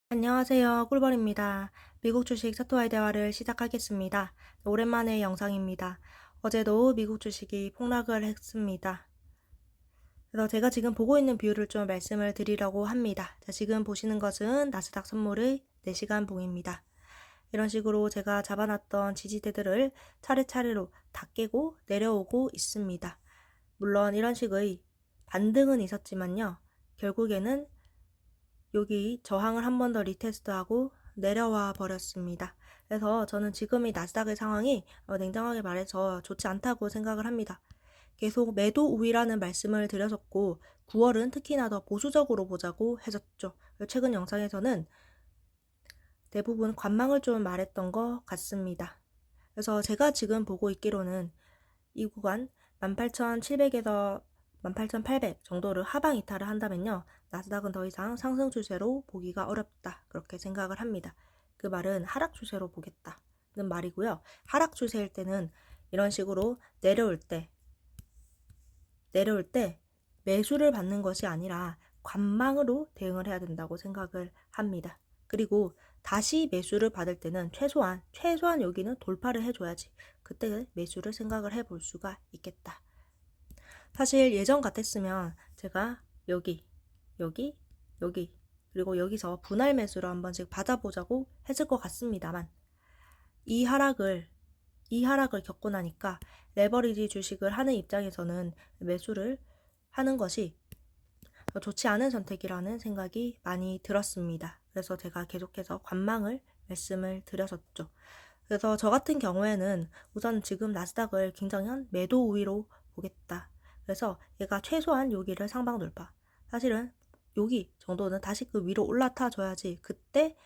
안녕하세요. 꿀벌입니다. 미국 주식 차트와의 대화를 시작하겠습니다. 오랜만에 영상입니다. 어제도 미국 주식이 폭락을 했습니다. 그래서 제가 지금 보고 있는 뷰를 좀 말씀을 드리려고 합니다. 자, 지금 보시는 것은 나스닥 선물의 4시간 봉입니다. 이런 식으로 제가 잡아놨던 지지대들을 차례차례로 다 깨고 내려오고 있습니다. 물론 이런 식의 반등은 있었지만요. 결국에는 여기 저항을 한 번 더 리테스트하고 내려와 버렸습니다. 그래서 저는 지금 이 나스닥의 상황이 냉정하게 말해서 좋지 않다고 생각을 합니다. 계속 매도 우위라는 말씀을 드렸었고 9월은 특히나 더 보수적으로 보자고 했었죠. 최근 영상에서는 대부분 관망을 좀 말했던 것 같습니다. 그래서 제가 지금 보고 있기로는 이 구간 18,700에서 18,800 정도를 하방 이탈을 한다면요. 나스닥은 더 이상 상승 추세로 보기가 어렵다. 그렇게 생각을 합니다. 그 말은 하락 추세로 보겠다는 말이고요. 하락 추세일 때는 이런 식으로 내려올 때 매수를 받는 것이 아니라 관망으로 대응을 해야 된다고 생각을 합니다. 그리고 다시 매수를 받을 때는 최소한 여기는 돌파를 해줘야지 그때 매수를 생각을 해볼 수가 있겠다. 사실 예전 같았으면 제가 여기 그리고 여기서 분할 매수를 한 번씩 받아보자고 했을 것 같습니다만 이 하락을 겪고 나니까 레버리지 주식을 하는 입장에서는 매수를 하는 것이 좋지 않은 선택이라는 생각이 많이 들었습니다. 그래서 제가 계속해서 관망을 말씀을 드렸었죠. 그래서 저 같은 경우에는 우선 지금 나스닥을 굉장한 매도 우위로 보겠다. 그래서 얘가 최소한 여기를 상방 돌파. 사실은 여기 정도는 다시 그 위로 올라타 줘야지 그때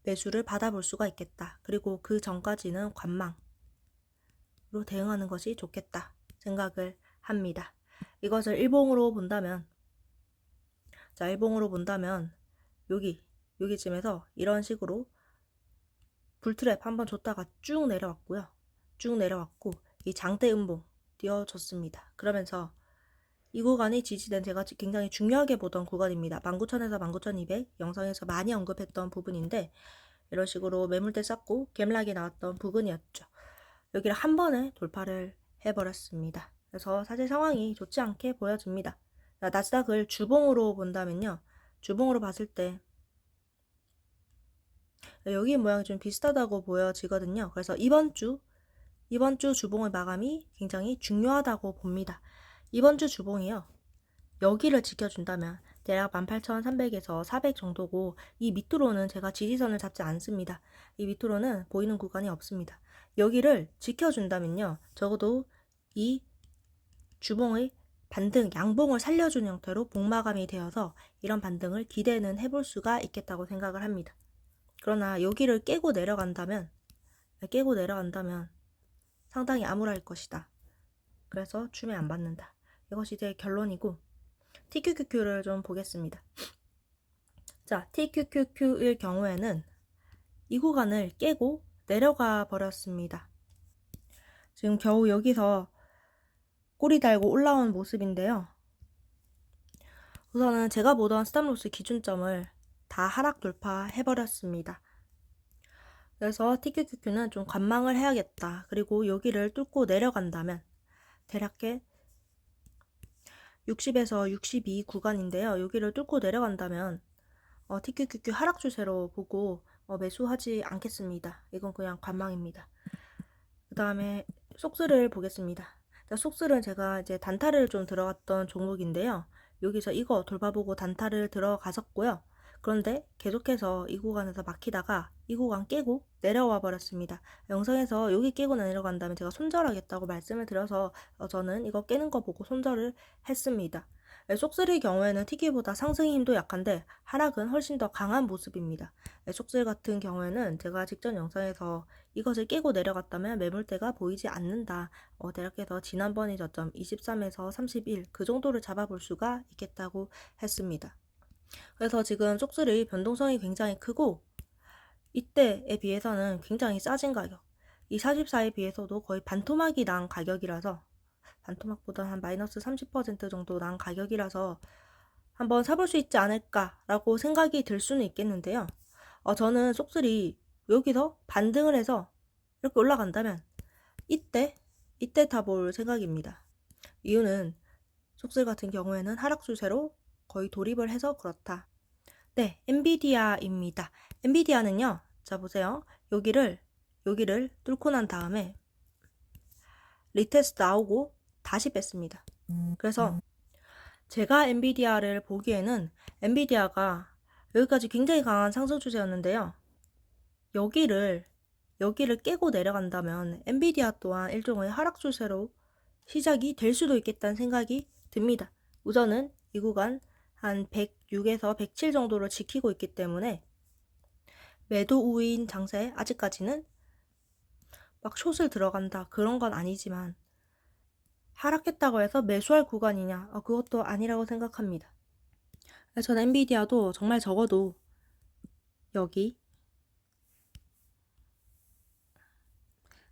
매수를 받아볼 수가 있겠다. 그리고 그 전까지는 관망으로 대응하는 것이 좋겠다 생각을 합니다. 이것을 일봉으로 본다면 여기쯤에서 이런 식으로 불트랩 한번 줬다가 쭉 내려왔고요. 쭉 내려왔고 이 장대 음봉 띄워줬습니다. 그러면서 이 구간이 지지된 제가 굉장히 중요하게 보던 구간입니다. 19,000에서 19,200 영상에서 많이 언급했던 부분인데 이런 식으로 매물대 쌓고 갭락이 나왔던 부분이었죠. 여기를 한 번에 돌파를 해버렸습니다. 그래서 사실 상황이 좋지 않게 보여집니다. 나스닥을 주봉으로 본다면요. 주봉으로 봤을 때 여기 모양이 좀 비슷하다고 보여지거든요. 그래서 이번 주 주봉의 마감이 굉장히 중요하다고 봅니다. 이번 주 주봉이요. 여기를 지켜준다면 대략 18,300에서 400 정도고 이 밑으로는 제가 지지선을 잡지 않습니다. 이 밑으로는 보이는 구간이 없습니다. 여기를 지켜준다면요. 적어도 이 주봉의 반등, 양봉을 살려준 형태로 봉마감이 되어서 이런 반등을 기대는 해볼 수가 있겠다고 생각을 합니다. 그러나 여기를 깨고 내려간다면 상당히 암울할 것이다. 그래서 춤에 안 받는다. 이것이 제 결론이고 TQQQ를 좀 보겠습니다. 자, TQQQ일 경우에는 이 구간을 깨고 내려가 버렸습니다. 지금 겨우 여기서 꼬리 달고 올라온 모습인데요. 우선은 제가 보던 스탑로스 기준점을 다 하락 돌파해버렸습니다. 그래서 TQQQ는 좀 관망을 해야겠다. 그리고 여기를 뚫고 내려간다면 대략 60에서 62 구간인데요. 여기를 뚫고 내려간다면 TQQQ 하락 추세로 보고 매수하지 않겠습니다. 이건 그냥 관망입니다. 그 다음에 속스를 보겠습니다. 자, 속스는 제가 이제 단타를 좀 들어갔던 종목인데요. 여기서 이거 돌파보고 단타를 들어갔었고요. 그런데 계속해서 이 구간에서 막히다가 이 구간 깨고 내려와 버렸습니다. 영상에서 여기 깨고 내려간 다음에 제가 손절하겠다고 말씀을 드려서 저는 이거 깨는 거 보고 손절을 했습니다. 속슬의 경우에는 TQ보다 상승의 힘도 약한데 하락은 훨씬 더 강한 모습입니다. 속슬 같은 경우에는 제가 직전 영상에서 이것을 깨고 내려갔다면 매물대가 보이지 않는다. 대략해서 지난번의 저점 23에서 31 그 정도를 잡아볼 수가 있겠다고 했습니다. 그래서 지금 쪽수의 변동성이 굉장히 크고 이때에 비해서는 굉장히 싸진 가격, 이 44에 비해서도 거의 반토막이 난 가격이라서 반토막보다 한 마이너스 30% 정도 난 가격이라서 한번 사볼 수 있지 않을까라고 생각이 들 수는 있겠는데요. 저는 속슬이 여기서 반등을 해서 이렇게 올라간다면 이때 다 볼 생각입니다. 이유는 속슬 같은 경우에는 하락 추세로 거의 돌입을 해서 그렇다. 네, 엔비디아입니다. 엔비디아는요, 자 보세요. 여기를 뚫고 난 다음에 리테스트 나오고 다시 뺐습니다. 그래서 제가 엔비디아를 보기에는 엔비디아가 여기까지 굉장히 강한 상승 추세였는데요. 여기를 깨고 내려간다면 엔비디아 또한 일종의 하락 추세로 시작이 될 수도 있겠다는 생각이 듭니다. 우선은 이 구간 한 106에서 107 정도를 지키고 있기 때문에 매도 우위인 장세 아직까지는 막 숏을 들어간다 그런 건 아니지만 하락했다고 해서 매수할 구간이냐? 그것도 아니라고 생각합니다. 전 엔비디아도 정말 적어도 여기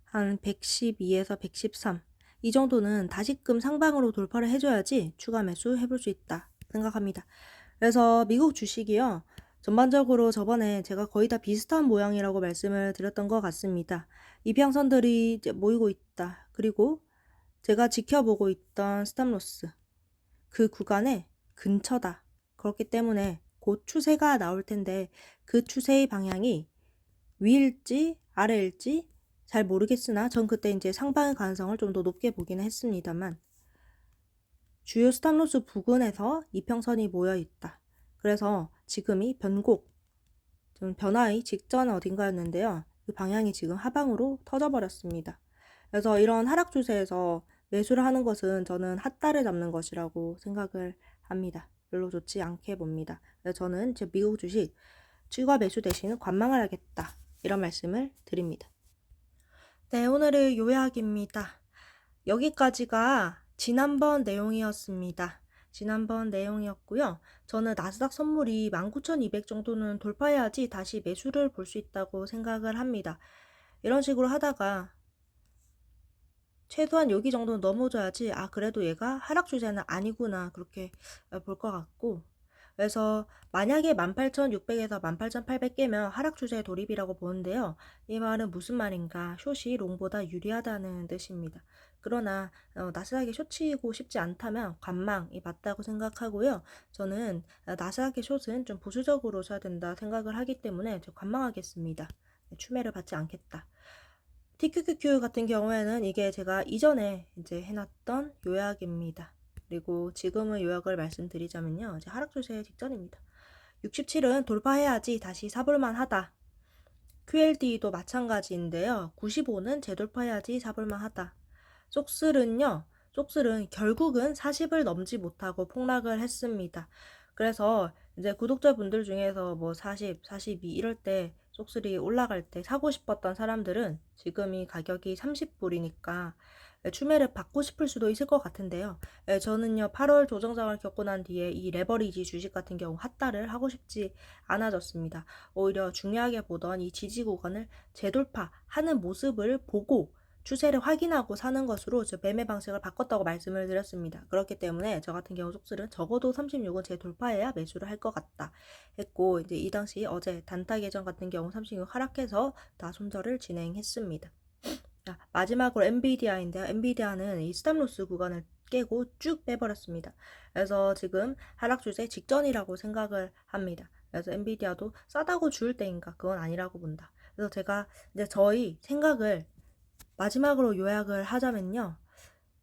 한 112에서 113 이 정도는 다시금 상방으로 돌파를 해줘야지 추가 매수 해볼 수 있다 생각합니다. 그래서 미국 주식이요. 전반적으로 저번에 제가 거의 다 비슷한 모양이라고 말씀을 드렸던 것 같습니다. 이평선들이 이제 모이고 있다. 그리고 제가 지켜보고 있던 스탑로스 그 구간에 근처다. 그렇기 때문에 곧 추세가 나올 텐데 그 추세의 방향이 위일지 아래일지 잘 모르겠으나 전 그때 이제 상방의 가능성을 좀 더 높게 보기는 했습니다만 주요 스탑로스 부근에서 이평선이 모여 있다. 그래서 지금이 변곡, 좀 변화의 직전 어딘가였는데요. 그 방향이 지금 하방으로 터져버렸습니다. 그래서 이런 하락 추세에서 매수를 하는 것은 저는 핫다를 잡는 것이라고 생각을 합니다. 별로 좋지 않게 봅니다. 그래서 저는 제 미국 주식 추가 매수 대신 관망을 하겠다. 이런 말씀을 드립니다. 네, 오늘의 요약입니다. 여기까지가 지난번 내용이었습니다. 지난번 내용이었고요. 저는 나스닥 선물이 19,200 정도는 돌파해야지 다시 매수를 볼 수 있다고 생각을 합니다. 이런 식으로 하다가 최소한 여기 정도는 넘어줘야지 그래도 얘가 하락 추세는 아니구나 그렇게 볼 것 같고 그래서 만약에 18,600에서 18,800 깨면 하락 추세의 돌입이라고 보는데요. 이 말은 무슨 말인가? 숏이 롱보다 유리하다는 뜻입니다. 그러나 나스닥에 숏치고 싶지 않다면 관망이 맞다고 생각하고요. 저는 나스닥의 숏은 좀 보수적으로 써야 된다 생각을 하기 때문에 관망하겠습니다. 추매를 받지 않겠다. TQQQ 같은 경우에는 이게 제가 이전에 이제 해놨던 요약입니다. 그리고 지금의 요약을 말씀드리자면요. 이제 하락 추세 직전입니다. 67은 돌파해야지 다시 사볼만 하다. QLD도 마찬가지인데요. 95는 재돌파해야지 사볼만 하다. 속슬은 결국은 40을 넘지 못하고 폭락을 했습니다. 그래서 이제 구독자분들 중에서 뭐 40, 42 이럴 때 속슬이 올라갈 때 사고 싶었던 사람들은 지금이 가격이 30불이니까 추매를 받고 싶을 수도 있을 것 같은데요. 저는요 8월 조정장을 겪고 난 뒤에 이 레버리지 주식 같은 경우 핫다를 하고 싶지 않아졌습니다. 오히려 중요하게 보던 이 지지 구간을 재돌파하는 모습을 보고 추세를 확인하고 사는 것으로 저 매매 방식을 바꿨다고 말씀을 드렸습니다. 그렇기 때문에 저 같은 경우 속슬은 적어도 36은 재돌파해야 매수를 할 것 같다 했고 이제 이 당시 어제 단타 계정 같은 경우 36 하락해서 다 손절을 진행했습니다. 자, 마지막으로 엔비디아인데요. 엔비디아는 이 스탑로스 구간을 깨고 쭉 빼버렸습니다. 그래서 지금 하락 추세 직전이라고 생각을 합니다. 그래서 엔비디아도 싸다고 줄 때인가 그건 아니라고 본다. 그래서 제가 이제 저희 생각을 마지막으로 요약을 하자면요.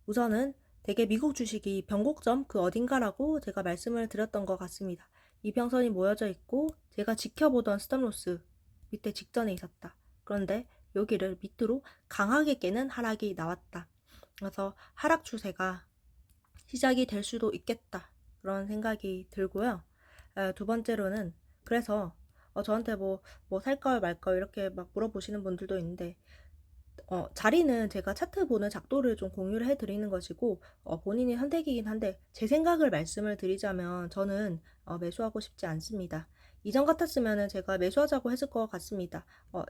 우선은 되게 미국 주식이 변곡점 그 어딘가라고 제가 말씀을 드렸던 것 같습니다. 이평선이 모여져 있고 제가 지켜보던 스탑로스 밑에 직전에 있었다. 그런데 여기를 밑으로 강하게 깨는 하락이 나왔다. 그래서 하락 추세가 시작이 될 수도 있겠다. 그런 생각이 들고요. 두 번째로는 그래서 저한테 뭐 살까요 말까요 이렇게 막 물어보시는 분들도 있는데 자리는 제가 차트 보는 작도를 좀 공유를 해드리는 것이고 본인의 선택이긴 한데 제 생각을 말씀을 드리자면 저는 매수하고 싶지 않습니다. 이전 같았으면 제가 매수하자고 했을 것 같습니다.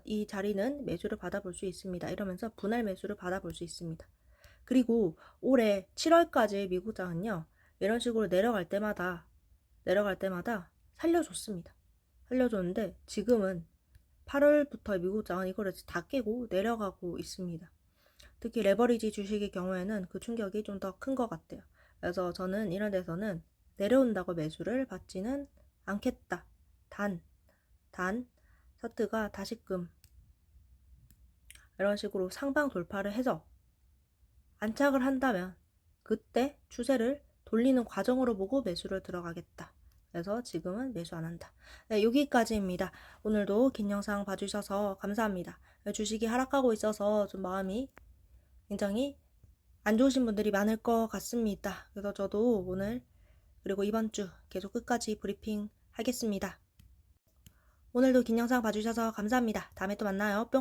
이 자리는 매수를 받아볼 수 있습니다. 이러면서 분할 매수를 받아볼 수 있습니다. 그리고 올해 7월까지 미국장은요. 이런 식으로 내려갈 때마다 내려갈 때마다 살려줬습니다. 살려줬는데 지금은 8월부터 미국장은 이거를 다 깨고 내려가고 있습니다. 특히 레버리지 주식의 경우에는 그 충격이 좀 더 큰 것 같아요. 그래서 저는 이런 데서는 내려온다고 매수를 받지는 않겠다. 단, 차트가 다시금 이런 식으로 상방 돌파를 해서 안착을 한다면 그때 추세를 돌리는 과정으로 보고 매수를 들어가겠다. 그래서 지금은 매수 안 한다. 네, 여기까지입니다. 오늘도 긴 영상 봐주셔서 감사합니다. 주식이 하락하고 있어서 좀 마음이 굉장히 안 좋으신 분들이 많을 것 같습니다. 그래서 저도 오늘 그리고 이번 주 계속 끝까지 브리핑 하겠습니다. 오늘도 긴 영상 봐주셔서 감사합니다. 다음에 또 만나요. 뿅!